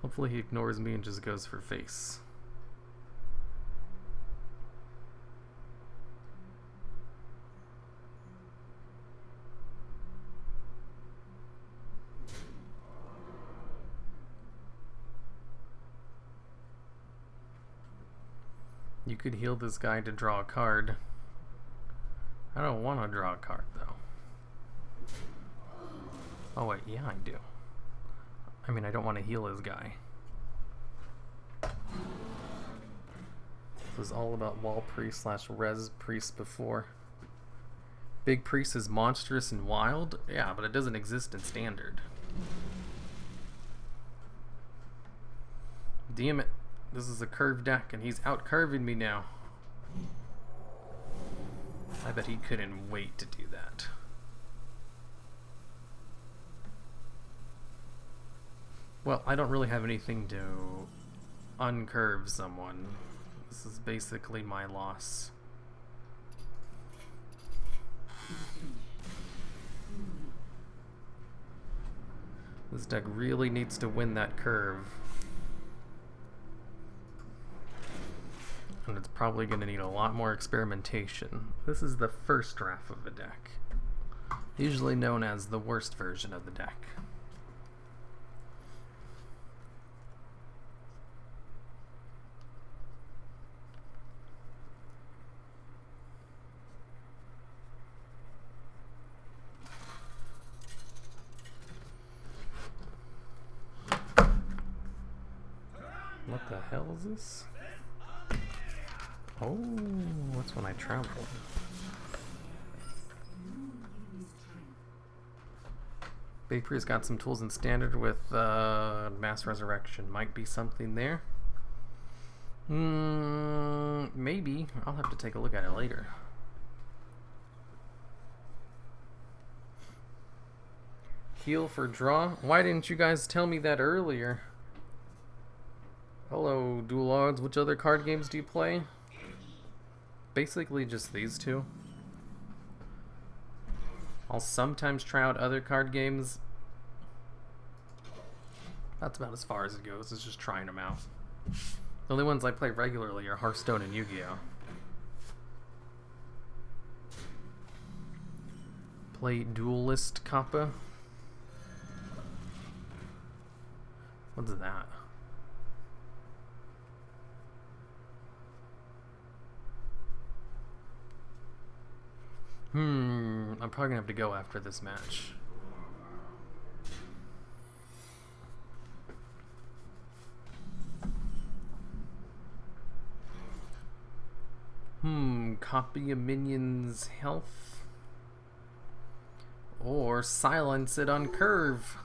Hopefully he ignores me and just goes for face. You could heal this guy to draw a card. I don't want to draw a card though. Oh wait, yeah I do. I mean, I don't want to heal his guy. This was all about wall priest / res priest before. Big priest is monstrous and wild? Yeah, but it doesn't exist in standard. Damn it. This is a curved deck and he's out curving me now. I bet he couldn't wait to do that. Well, I don't really have anything to uncurve someone. This is basically my loss. This deck really needs to win that curve. And it's probably going to need a lot more experimentation. This is the first draft of the deck, usually known as the worst version of the deck. What the hell is this? Oh, that's when I traveled. Bakery's got some tools in standard with Mass Resurrection. Might be something there. Maybe. I'll have to take a look at it later. Heal for draw? Why didn't you guys tell me that earlier? Hello, Dual Odds. Which other card games do you play? Basically just these two. I'll sometimes try out other card games. That's about as far as it goes. It's just trying them out. The only ones I play regularly are Hearthstone and Yu-Gi-Oh. Play Duelist Kappa. What's that? I'm probably gonna have to go after this match. Copy a minion's health. Or silence it on curve.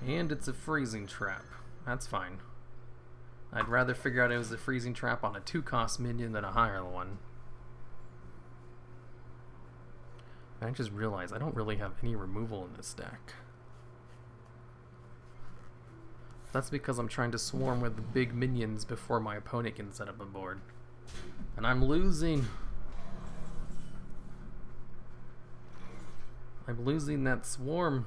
And it's a freezing trap. That's fine. I'd rather figure out it was a freezing trap on a 2-cost minion than a higher one. I just realized I don't really have any removal in this deck. That's because I'm trying to swarm with the big minions before my opponent can set up a board. And I'm losing. I'm losing that swarm.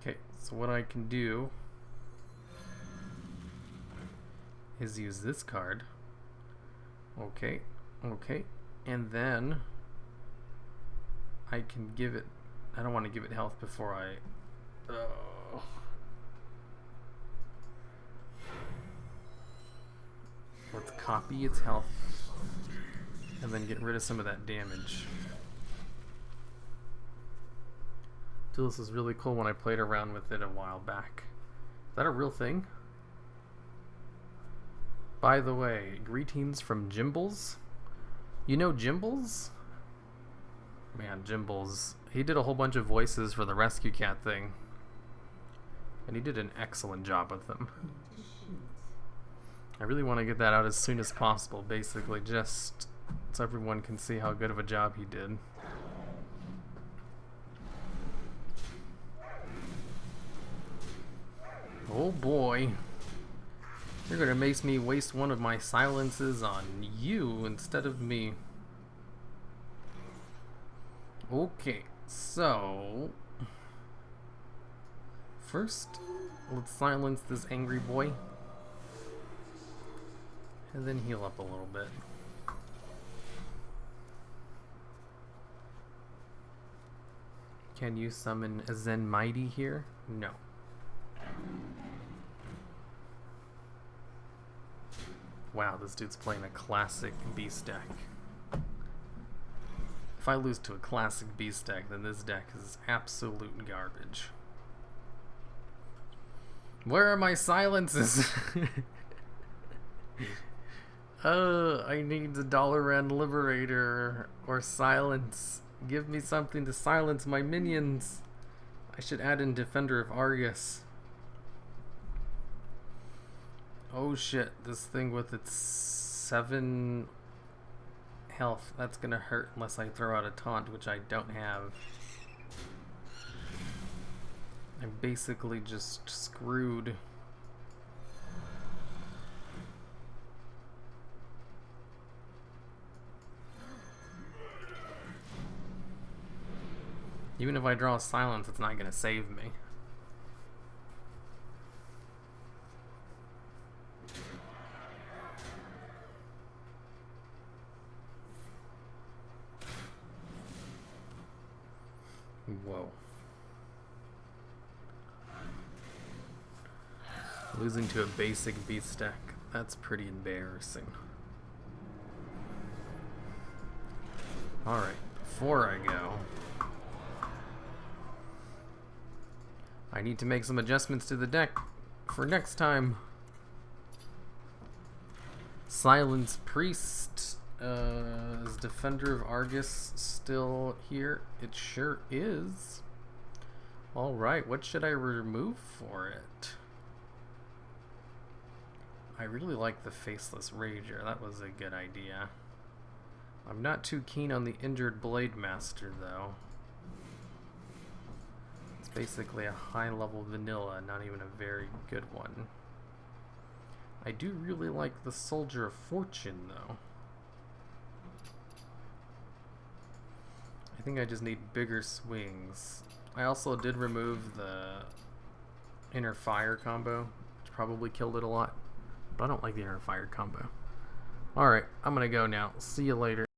Okay, so what I can do is use this card. Okay, okay. And then I can give it... I don't want to give it health before I... Let's copy its health and then get rid of some of that damage. This was really cool when I played around with it a while back. Is that a real thing? By the way, greetings from Jimbles. You know Jimbles? Man, Jimbles. He did a whole bunch of voices for the Rescue Cat thing. And he did an excellent job with them. I really want to get that out as soon as possible, basically, just so everyone can see how good of a job he did. Oh boy. You're gonna make me waste one of my silences on you instead of me. Okay, so... First, let's silence this angry boy. And then heal up a little bit. Can you summon a Zen Mighty here? No. Wow, this dude's playing a classic beast deck. If I lose to a classic beast deck, then this deck is absolute garbage. Where are my silences? I need the Dollar Liberator or silence. Give me something to silence my minions. I should add in Defender of Argus. Oh shit, this thing with its 7 health, that's gonna hurt unless I throw out a taunt, which I don't have. I'm basically just screwed. Even if I draw a silence, it's not gonna save me. Whoa. Losing to a basic beast deck, that's pretty embarrassing. Alright, before I go, I need to make some adjustments to the deck for next time. Silence Priest. Is Defender of Argus still here? It sure is. Alright, what should I remove for it? I really like the Faceless Rager. That was a good idea. I'm not too keen on the Injured Blade Master, though. It's basically a high-level vanilla, not even a very good one. I do really like the Soldier of Fortune, though. I think I just need bigger swings. I also did remove the Inner Fire combo, which probably killed it a lot. But I don't like the Inner Fire combo. Alright, I'm gonna go now. See you later.